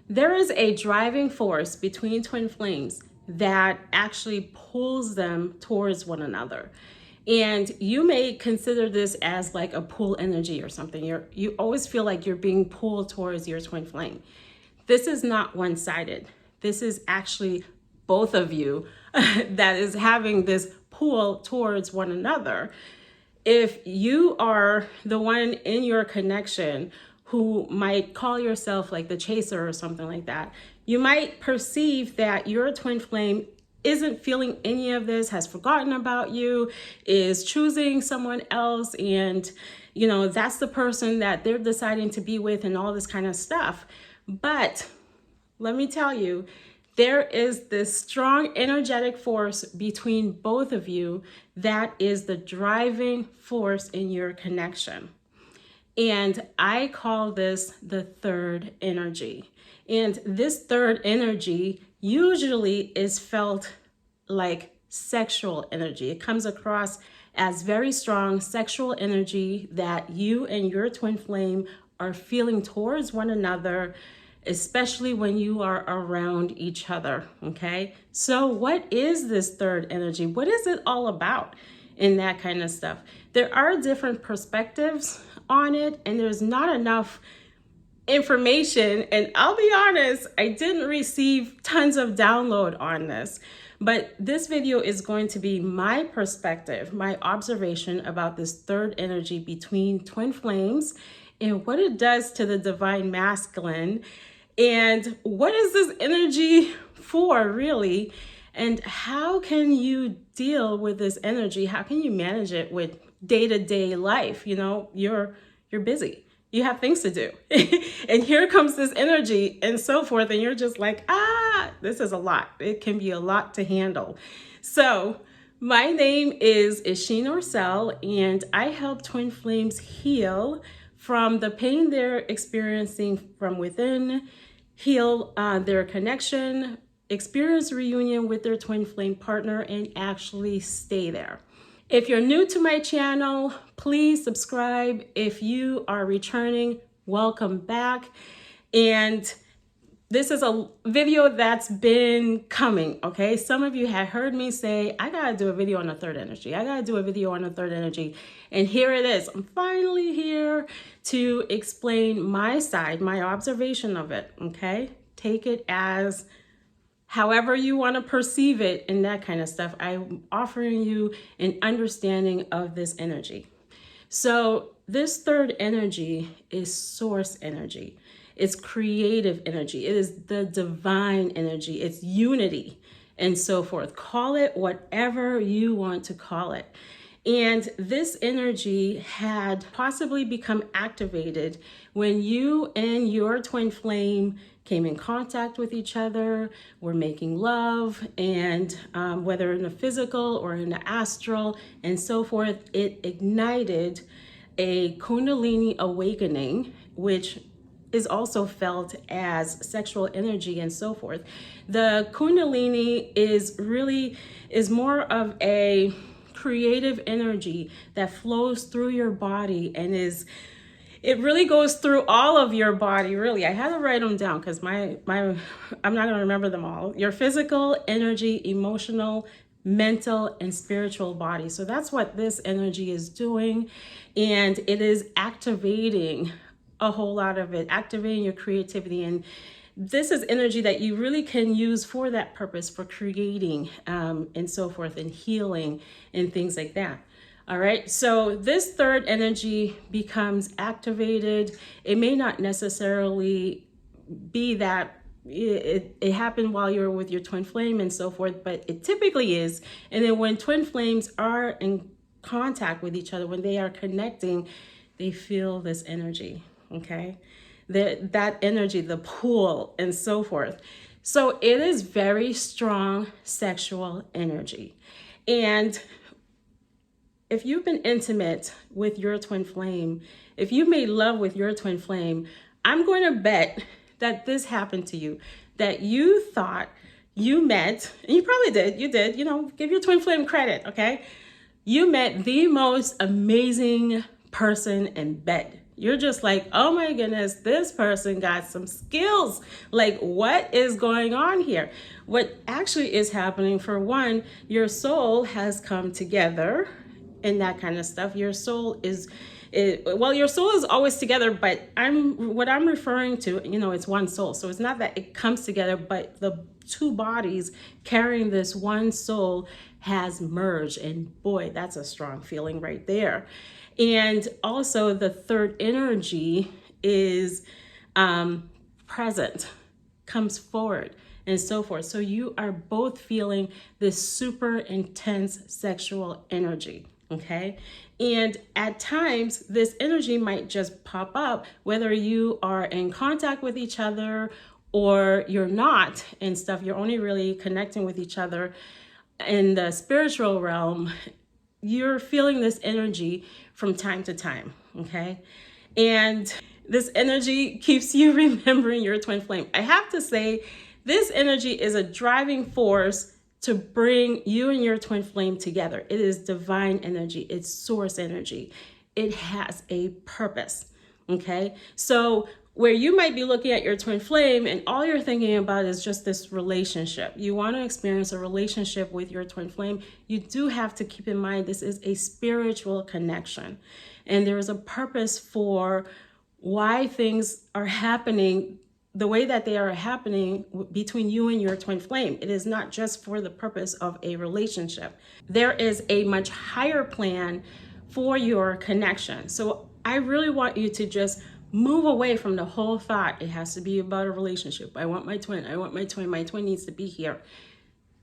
There is a driving force between twin flames that actually pulls them towards one another. And you may consider this as like a pull energy or something. You always feel like you're being pulled towards your twin flame. This is not one-sided. This is actually both of you that is having this pull towards one another. If you are the one in your connection who might call yourself like the chaser or something like that, you might perceive that your twin flame isn't feeling any of this, has forgotten about you, is choosing someone else, and that's the person that they're deciding to be with and all this kind of stuff. But let me tell you, there is this strong energetic force between both of you that is the driving force in your connection. And I call this the third energy. And this third energy usually is felt like sexual energy. It comes across as very strong sexual energy that you and your twin flame are feeling towards one another, especially when you are around each other, okay? So what is this third energy? What is it all about in that kind of stuff? There are different perspectives on it, and there's not enough information. And I'll be honest, I didn't receive tons of download on this, but this video is going to be my perspective, my observation about this third energy between twin flames and what it does to the divine masculine. And what is this energy for, really? And how can you deal with this energy? How can you manage it with day-to-day life? You're busy. You have things to do. And here comes this energy and so forth. And you're just like, this is a lot. It can be a lot to handle. So my name is 𝐏𝐫𝐞𝐪, and I help twin flames heal from the pain they're experiencing from within, heal their connection, experience reunion with their twin flame partner, and actually stay there. If you're new to my channel, please subscribe. If you are returning, welcome back. And this is a video that's been coming, okay? Some of you had heard me say, I gotta do a video on the third energy. I gotta do a video on the third energy. And here it is. I'm finally here to explain my side, my observation of it, okay? Take it as however you want to perceive it and that kind of stuff. I'm offering you an understanding of this energy. So this third energy is source energy. It's creative energy. It is the divine energy. It's unity and so forth. Call it whatever you want to call it. And this energy had possibly become activated when you and your twin flame came in contact with each other, were making love, and whether in the physical or in the astral and so forth, it ignited a kundalini awakening, which is also felt as sexual energy and so forth. The kundalini is more of a creative energy that flows through your body and it really goes through all of your body, really. I had to write them down because I'm not gonna remember them all. Your physical, energy, emotional, mental, and spiritual body. So that's what this energy is doing. And it is activating a whole lot of it, activating your creativity. And this is energy that you really can use for that purpose, for creating and so forth, and healing and things like that. All right, so this third energy becomes activated. It may not necessarily be that it happened while you're with your twin flame and so forth, but it typically is. And then when twin flames are in contact with each other, when they are connecting, they feel this energy, okay? That energy, the pull and so forth. So it is very strong sexual energy. And if you've been intimate with your twin flame, if you made love with your twin flame, I'm going to bet that this happened to you, that you thought you met, and you probably did, give your twin flame credit, okay? You met the most amazing person in bed. You're just like, oh my goodness, this person got some skills. Like, what is going on here? What actually is happening, for one, your soul has come together and that kind of stuff. Your soul is, well, your soul is always together, but what I'm referring to, it's one soul. So it's not that it comes together, but the two bodies carrying this one soul has merged. And boy, that's a strong feeling right there. And also the third energy is present, comes forward, and so forth. So you are both feeling this super intense sexual energy, okay? And at times, this energy might just pop up, whether you are in contact with each other or you're not and stuff. You're only really connecting with each other in the spiritual realm. You're feeling this energy from time to time, okay? And this energy keeps you remembering your twin flame. I have to say, this energy is a driving force to bring you and your twin flame together. It is divine energy. It's source energy. It has a purpose, okay? So where you might be looking at your twin flame and all you're thinking about is just this relationship. You want to experience a relationship with your twin flame. You do have to keep in mind this is a spiritual connection. And there is a purpose for why things are happening the way that they are happening between you and your twin flame. It is not just for the purpose of a relationship. There is a much higher plan for your connection. So I really want you to just move away from the whole thought, it has to be about a relationship. I want my twin, my twin needs to be here.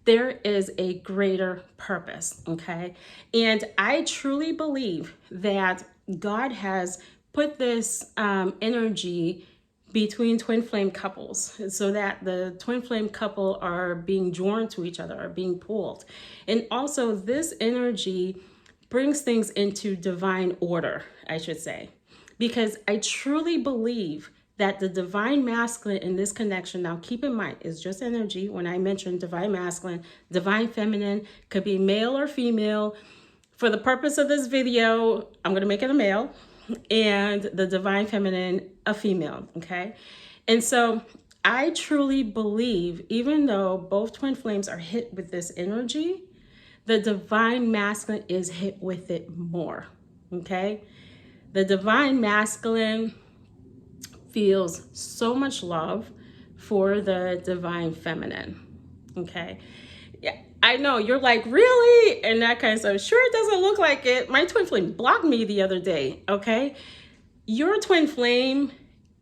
There is a greater purpose, okay? And I truly believe that God has put this energy between twin flame couples so that the twin flame couple are being drawn to each other, are being pulled. And also this energy brings things into divine order, I should say. Because I truly believe that the divine masculine in this connection, now keep in mind, is just energy. When I mentioned divine masculine, divine feminine, could be male or female. For the purpose of this video, I'm going to make it a male, and the divine feminine, a female, okay? And so I truly believe, even though both twin flames are hit with this energy, the divine masculine is hit with it more, okay? The divine masculine feels so much love for the divine feminine, okay? Yeah, I know, you're like, really? And that kind of stuff. Sure, it doesn't look like it. My twin flame blocked me the other day, okay? Your twin flame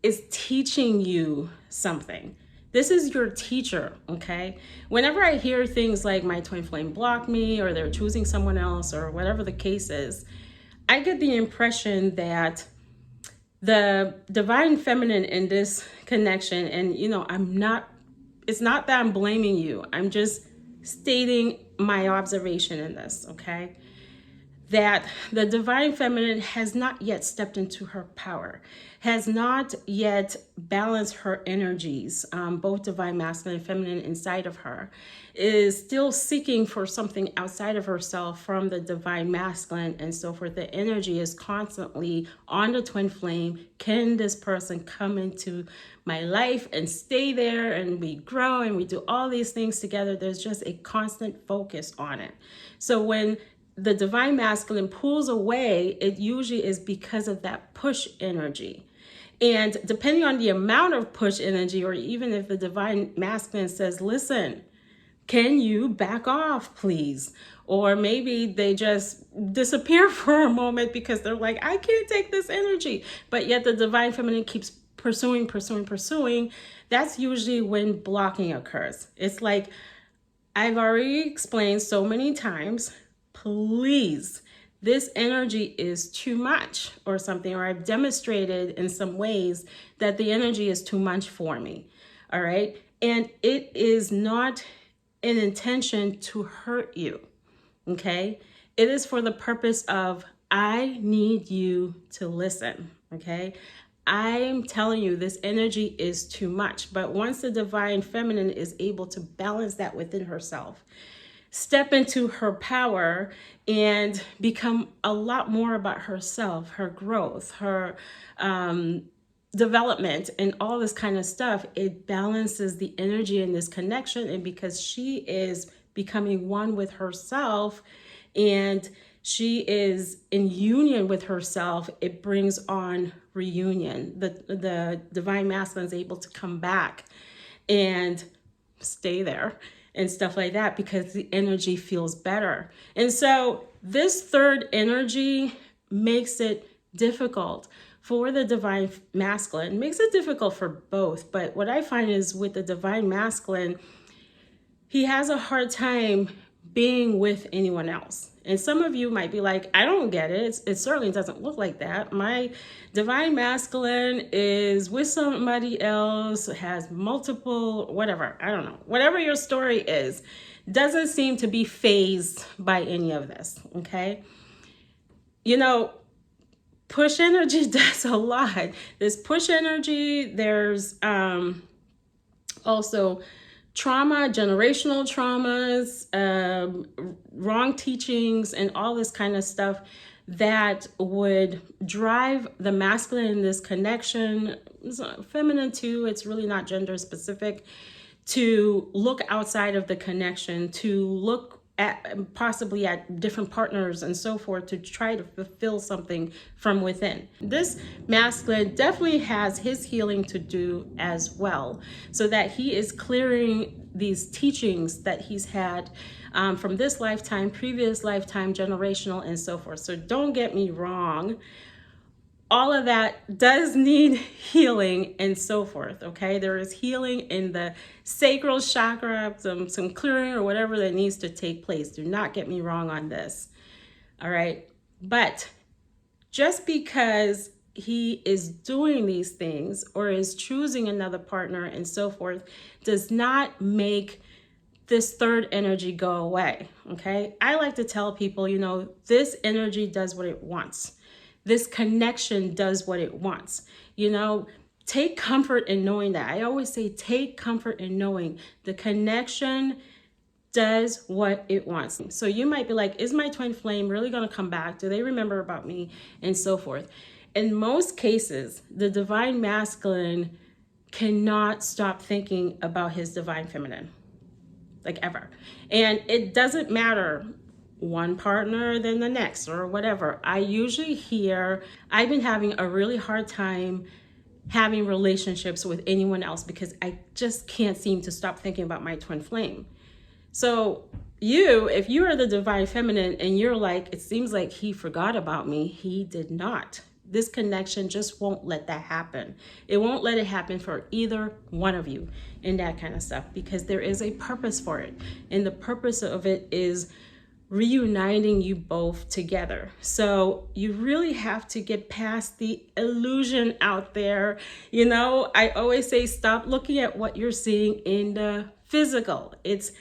is teaching you something. This is your teacher, okay? Whenever I hear things like my twin flame blocked me or they're choosing someone else or whatever the case is, I get the impression that the divine feminine in this connection, and it's not that I'm blaming you. I'm just stating my observation in this, okay? That the divine feminine has not yet stepped into her power, has not yet balanced her energies, both divine masculine and feminine inside of her, is still seeking for something outside of herself from the divine masculine and so forth. The energy is constantly on the twin flame. Can this person come into my life and stay there, and we grow and we do all these things together? There's just a constant focus on it. So when the divine masculine pulls away, it usually is because of that push energy. And depending on the amount of push energy, or even if the divine masculine says, listen, can you back off, please? Or maybe they just disappear for a moment because they're like, I can't take this energy. But yet the divine feminine keeps pursuing. That's usually when blocking occurs. It's like, I've already explained so many times, please, this energy is too much or something, or I've demonstrated in some ways that the energy is too much for me, all right? And it is not an intention to hurt you, okay? It is for the purpose of, I need you to listen, okay? I'm telling you, this energy is too much. But once the divine feminine is able to balance that within herself, step into her power and become a lot more about herself, her growth, her development, and all this kind of stuff. It balances the energy in this connection. And because she is becoming one with herself and she is in union with herself, it brings on reunion. The divine masculine is able to come back and stay there and stuff like that because the energy feels better. And so this third energy makes it difficult for the divine masculine. It makes it difficult for both. But what I find is with the divine masculine, he has a hard time being with anyone else. And some of you might be like, I don't get it. It certainly doesn't look like that. My divine masculine is with somebody else, has multiple, whatever, I don't know. Whatever your story is, doesn't seem to be fazed by any of this, okay? You know, push energy does a lot. There's push energy, there's also trauma, generational traumas, wrong teachings, and all this kind of stuff that would drive the masculine in this connection, feminine too, it's really not gender specific, to look outside of the connection, to look at possibly at different partners and so forth to try to fulfill something from within. This masculine definitely has his healing to do as well, so that he is clearing these teachings that he's had from this lifetime, previous lifetime, generational, and so forth. So don't get me wrong. All of that does need healing and so forth, okay? There is healing in the sacral chakra, some clearing or whatever that needs to take place. Do not get me wrong on this, all right? But just because he is doing these things or is choosing another partner and so forth does not make this third energy go away, okay? I like to tell people, you know, this energy does what it wants. This connection does what it wants. You know, take comfort in knowing that. I always say take comfort in knowing the connection does what it wants. So you might be like, is my twin flame really going to come back? Do they remember about me? And so forth. In most cases, the divine masculine cannot stop thinking about his divine feminine, like ever. And it doesn't matter one partner than the next or whatever. I usually hear, I've been having a really hard time having relationships with anyone else because I just can't seem to stop thinking about my twin flame. So if you are the divine feminine and you're like, it seems like he forgot about me, he did not. This connection just won't let that happen. It won't let it happen for either one of you and that kind of stuff because there is a purpose for it. And the purpose of it is reuniting you both together. So you really have to get past the illusion out there. You know, I always say, stop looking at what you're seeing in the physical. It's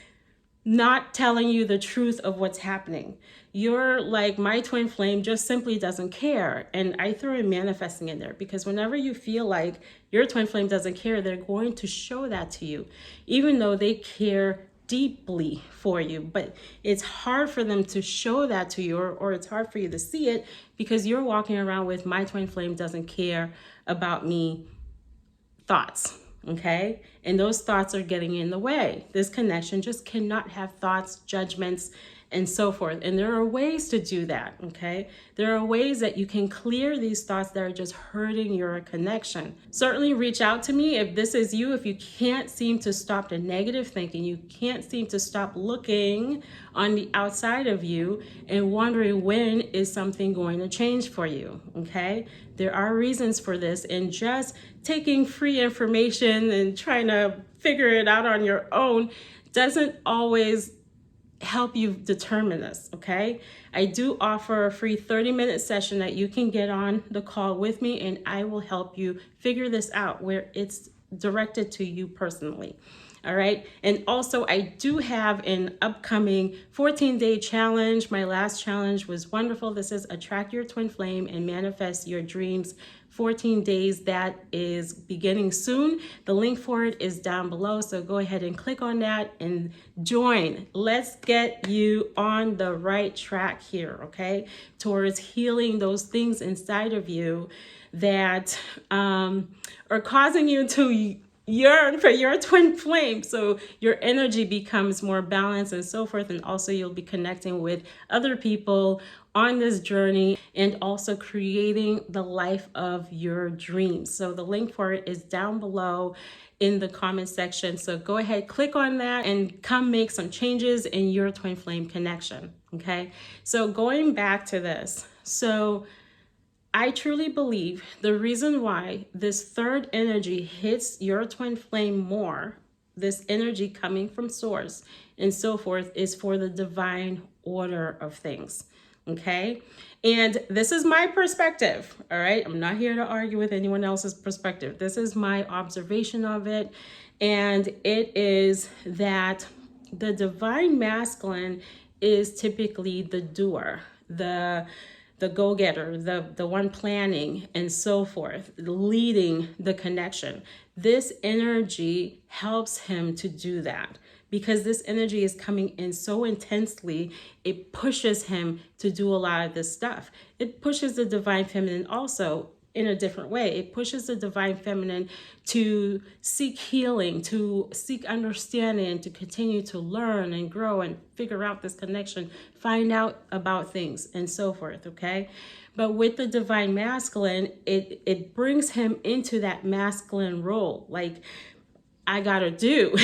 not telling you the truth of what's happening. You're like, my twin flame just simply doesn't care. And I throw in manifesting in there because whenever you feel like your twin flame doesn't care, they're going to show that to you, even though they care deeply for you. But it's hard for them to show that to you, or it's hard for you to see it because you're walking around with my twin flame doesn't care about me thoughts, okay? And those thoughts are getting in the way. This connection just cannot have thoughts, judgments, and so forth. And there are ways to do that, okay? There are ways that you can clear these thoughts that are just hurting your connection. Certainly reach out to me if this is you, if you can't seem to stop the negative thinking, you can't seem to stop looking on the outside of you and wondering when is something going to change for you, okay? There are reasons for this, and just taking free information and trying to figure it out on your own doesn't always help you determine this, okay? I do offer a free 30-minute session that you can get on the call with me, and I will help you figure this out where it's directed to you personally. All right. And also I do have an upcoming 14-day challenge. My last challenge was wonderful. This is Attract Your Twin Flame and Manifest Your Dreams 14 days. That is beginning soon. The link for it is down below. So go ahead and click on that and join. Let's get you on the right track here, okay? Towards healing those things inside of you that are causing you to yearn for your twin flame, so your energy becomes more balanced and so forth. And also you'll be connecting with other people on this journey and also creating the life of your dreams. So the link for it is down below in the comment section. So go ahead, click on that and come make some changes in your twin flame connection. Okay, so going back to this, so I truly believe the reason why this third energy hits your twin flame more, this energy coming from source and so forth, is for the divine order of things. Okay. And this is my perspective. All right. I'm not here to argue with anyone else's perspective. This is my observation of it. And it is that the divine masculine is typically the doer, the go-getter, the one planning and so forth, leading the connection. This energy helps him to do that because this energy is coming in so intensely. It pushes him to do a lot of this stuff. It pushes the divine feminine also in a different way. It pushes the divine feminine to seek healing, to seek understanding, to continue to learn and grow and figure out this connection, find out about things and so forth, okay? But with the divine masculine, it brings him into that masculine role. Like, I gotta do.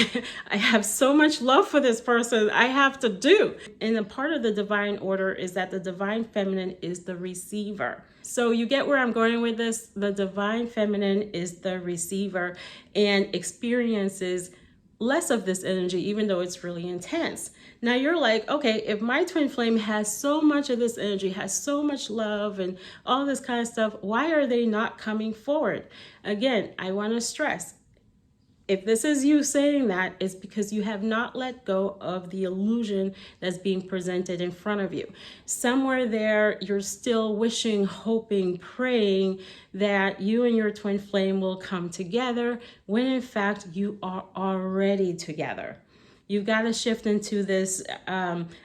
I have so much love for this person. I have to do. And a part of the divine order is that the divine feminine is the receiver. So you get where I'm going with this? The divine feminine is the receiver and experiences less of this energy, even though it's really intense. Now you're like, okay, if my twin flame has so much of this energy, has so much love and all this kind of stuff, why are they not coming forward? Again, I want to stress, if this is you saying that, it's because you have not let go of the illusion that's being presented in front of you. Somewhere there, you're still wishing, hoping, praying that you and your twin flame will come together, when in fact you are already together. You've got to shift into this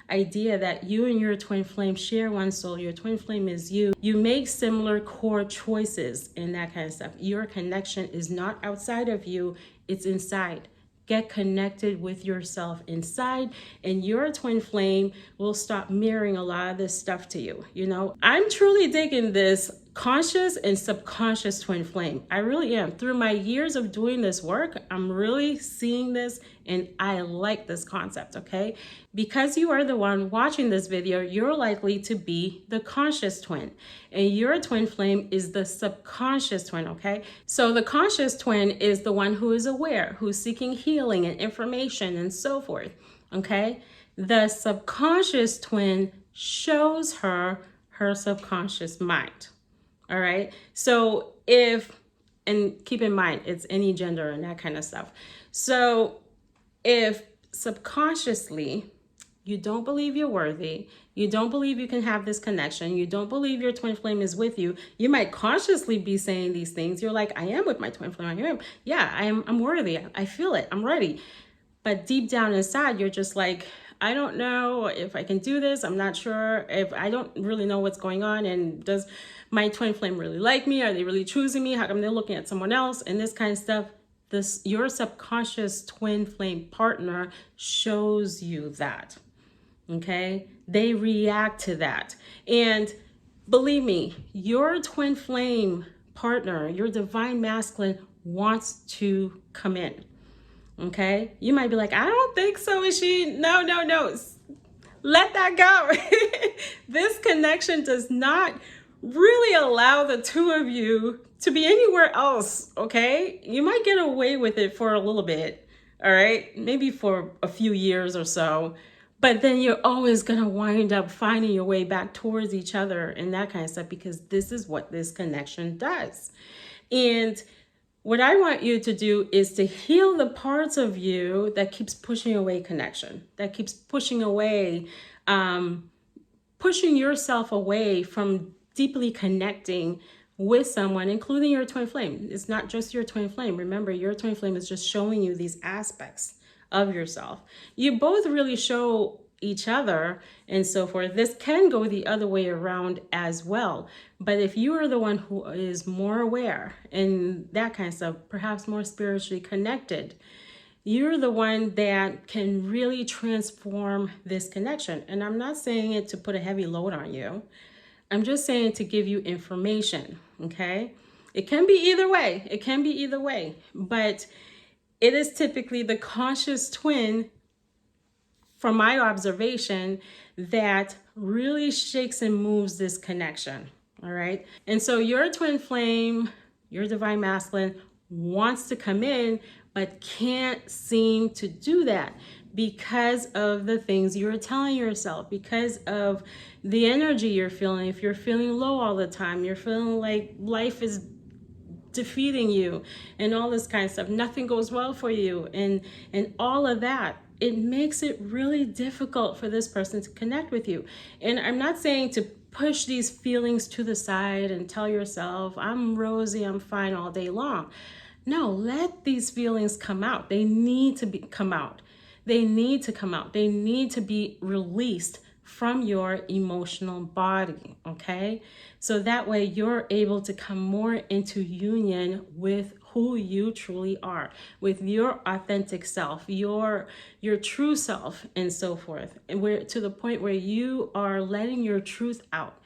idea that you and your twin flame share one soul. Your twin flame is you. You make similar core choices and that kind of stuff. Your connection is not outside of you. It's inside. Get connected with yourself inside, and your twin flame will stop mirroring a lot of this stuff to you. You know, I'm truly digging this conscious and subconscious twin flame. I really am. Through my years of doing this work, I'm really seeing this, and I like this concept, okay? Because you are the one watching this video, you're likely to be the conscious twin, and your twin flame is the subconscious twin, okay? So the conscious twin is the one who is aware, who's seeking healing and information and so forth, okay? The subconscious twin shows her subconscious mind. All right. So and keep in mind, it's any gender and that kind of stuff. So if subconsciously you don't believe you're worthy, you don't believe you can have this connection, you don't believe your twin flame is with you, you might consciously be saying these things. You're like, I am with my twin flame. I am. Yeah, I'm worthy. I feel it. I'm ready. But deep down inside, you're just like, I don't know if I can do this. I'm not sure if I don't really know what's going on. And does my twin flame really like me? Are they really choosing me? How come they're looking at someone else? And this kind of stuff. Your subconscious twin flame partner shows you that. Okay. They react to that. And believe me, your twin flame partner, your divine masculine, wants to come in. Okay, you might be like, I don't think so. Is she? No. Let that go. This connection does not really allow the two of you to be anywhere else. Okay, you might get away with it for a little bit. All right, maybe for a few years or so, but then you're always gonna wind up finding your way back towards each other and that kind of stuff, because this is what this connection does. And What I want you to do is to heal the parts of you that keeps pushing away connection, that keeps pushing away, pushing yourself away from deeply connecting with someone, including your twin flame. It's not just your twin flame. Remember, your twin flame is just showing you these aspects of yourself. You both really show each other and so forth. This can go the other way around as well. But if you are the one who is more aware and that kind of stuff, perhaps more spiritually connected, you're the one that can really transform this connection. And I'm not saying it to put a heavy load on you. I'm just saying to give you information, okay? It can be either way. It can be either way. But it is typically the conscious twin, from my observation, that really shakes and moves this connection, all right? And so your twin flame, your divine masculine, wants to come in, but can't seem to do that because of the things you're telling yourself, because of the energy you're feeling. If you're feeling low all the time, you're feeling like life is defeating you and all this kind of stuff, nothing goes well for you, and all of that, it makes it really difficult for this person to connect with you. And I'm not saying to push these feelings to the side and tell yourself, I'm rosy, I'm fine all day long. No, let these feelings come out. They need to come out. They need to come out. They need to be released from your emotional body, okay? So that way you're able to come more into union with who you truly are, with your authentic self, your true self, and so forth. And we're to the point where you are letting your truth out,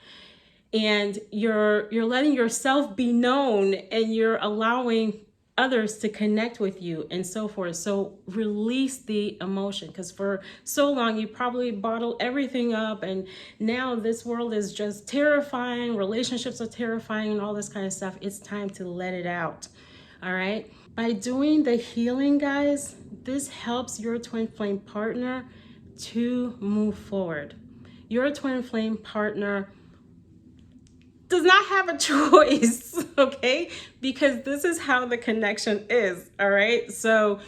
and you're letting yourself be known, and you're allowing others to connect with you and so forth. So release the emotion, because for so long you probably bottled everything up, and now this world is just terrifying, relationships are terrifying, and all this kind of stuff. It's time to let it out. All right, by doing the healing, guys, this helps your twin flame partner to move forward. Your twin flame partner does not have a choice, okay? Because this is how the connection is, all right? So,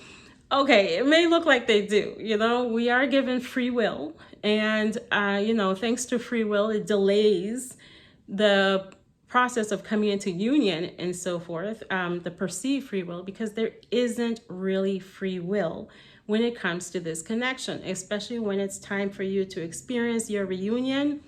okay, it may look like they do, you know, we are given free will, and, you know, thanks to free will, it delays the process of coming into union and so forth, the perceived free will, because there isn't really free will when it comes to this connection, especially when it's time for you to experience your reunion.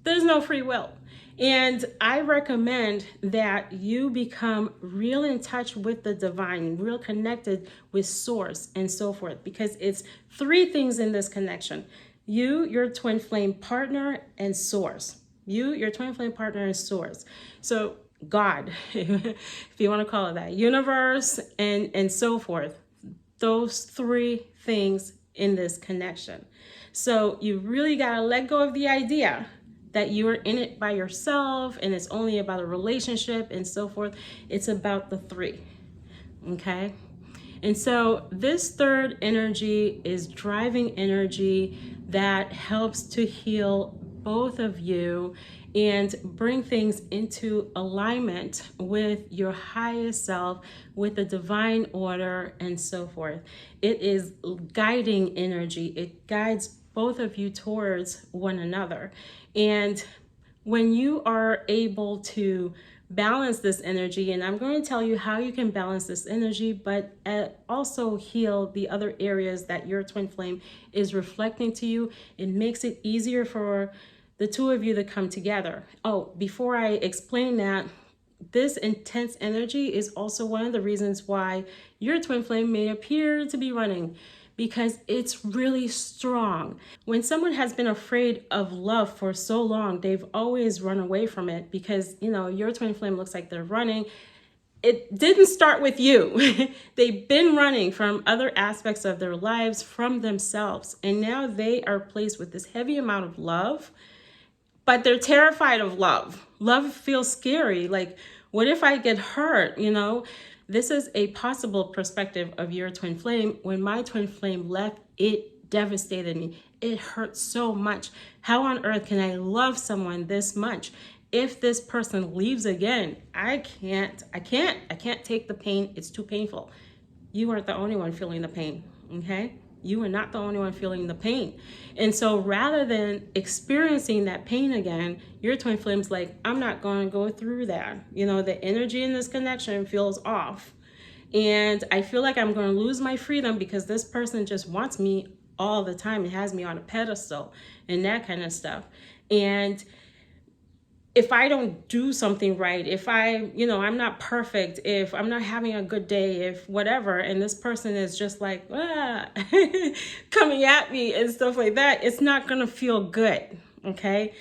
There's no free will. And I recommend that you become real in touch with the divine, real connected with source and so forth, because it's three things in this connection: you, your twin flame partner, and source. You, your twin flame partner, and source. So God, if you want to call it that, universe, and so forth. Those three things in this connection. So you really got to let go of the idea that you are in it by yourself and it's only about a relationship and so forth. It's about the three, okay? And so this third energy is driving energy that helps to heal both of you and bring things into alignment with your highest self, with the divine order and so forth. It is guiding energy. It guides both of you towards one another. And when you are able to balance this energy, and I'm going to tell you how you can balance this energy, but also heal the other areas that your twin flame is reflecting to you, it makes it easier for the two of you to come together. Oh, before I explain that, this intense energy is also one of the reasons why your twin flame may appear to be running, because it's really strong. When someone has been afraid of love for so long, they've always run away from it because, you know, your twin flame looks like they're running. It didn't start with you. They've been running from other aspects of their lives, from themselves. And now they are placed with this heavy amount of love, but they're terrified of love. Love feels scary. Like, what if I get hurt, you know? This is a possible perspective of your twin flame. When my twin flame left, it devastated me. It hurt so much. How on earth can I love someone this much? if this person leaves again, I can't take the pain. It's too painful. You aren't the only one feeling the pain, okay? You are not the only one feeling the pain. And so rather than experiencing that pain again, your twin flame's like, I'm not going to go through that. You know, the energy in this connection feels off. And I feel like I'm going to lose my freedom because this person just wants me all the time. It has me on a pedestal and that kind of stuff. And if I don't do something right, if I'm not perfect, if I'm not having a good day, if whatever, and this person is just like, coming at me and stuff like that, it's not going to feel good. Okay.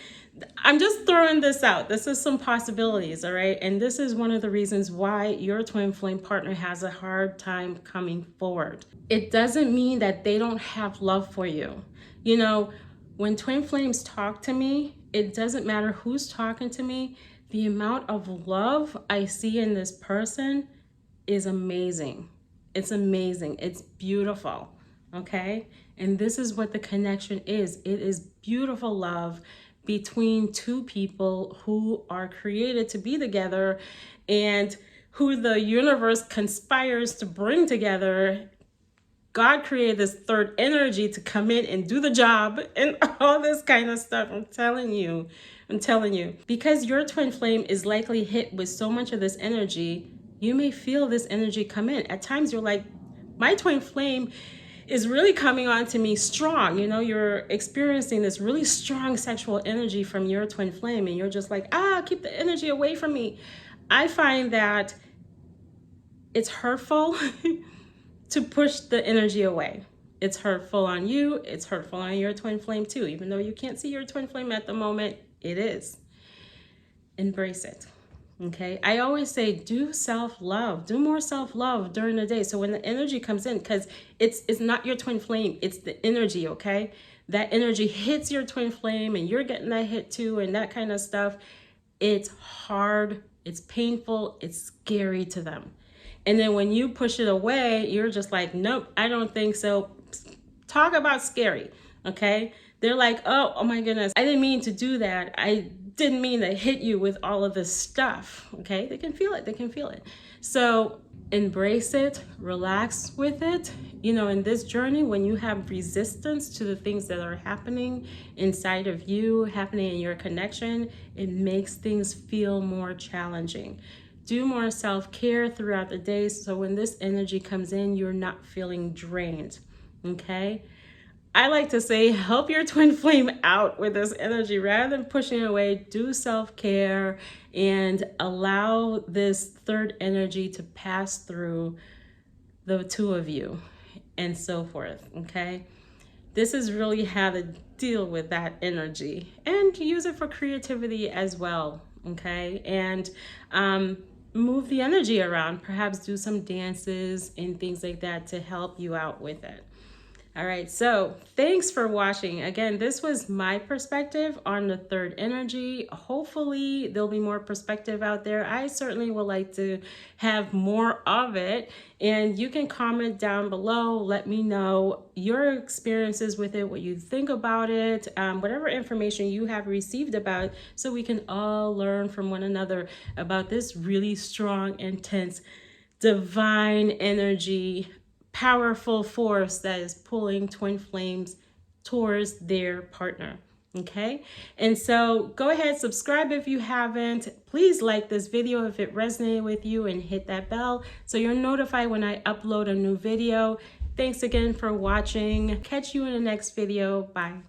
I'm just throwing this out. This is some possibilities. All right. And this is one of the reasons why your twin flame partner has a hard time coming forward. It doesn't mean that they don't have love for you. You know, when twin flames talk to me, it doesn't matter who's talking to me. The amount of love I see in this person is amazing. It's amazing. It's beautiful. Okay. And this is what the connection is. It is beautiful love between two people who are created to be together and who the universe conspires to bring together. God created this third energy to come in and do the job and all this kind of stuff. I'm telling you, because your twin flame is likely hit with so much of this energy, you may feel this energy come in. At times you're like, my twin flame is really coming on to me strong. You know, you're experiencing this really strong sexual energy from your twin flame and you're just like, keep the energy away from me. I find that it's hurtful to push the energy away. It's hurtful on you. It's hurtful on your twin flame too. Even though you can't see your twin flame at the moment, it is. Embrace it. Okay. I always say do self-love, do more self-love during the day. So when the energy comes in, because it's not your twin flame, it's the energy. Okay. That energy hits your twin flame and you're getting that hit too and that kind of stuff. It's hard. It's painful. It's scary to them. And then when you push it away, you're just like, nope, I don't think so. Talk about scary, okay? They're like, oh my goodness, I didn't mean to do that. I didn't mean to hit you with all of this stuff, okay? They can feel it, they can feel it. So embrace it, relax with it. You know, in this journey, when you have resistance to the things that are happening inside of you, happening in your connection, it makes things feel more challenging. Do more self-care throughout the day so when this energy comes in, you're not feeling drained, okay? I like to say, help your twin flame out with this energy rather than pushing it away. Do self-care and allow this third energy to pass through the two of you and so forth, okay? This is really how to deal with that energy and use it for creativity as well, okay? And move the energy around, perhaps do some dances and things like that to help you out with it. All right, so thanks for watching. Again, this was my perspective on the third energy. Hopefully there'll be more perspective out there. I certainly would like to have more of it. And you can comment down below. Let me know your experiences with it, what you think about it, whatever information you have received about it, so we can all learn from one another about this really strong, intense, divine energy, powerful force that is pulling twin flames towards their partner. Okay, and so go ahead, subscribe if you haven't. Please like this video if it resonated with you and hit that bell so you're notified when I upload a new video. Thanks again for watching. Catch you in the next video. Bye.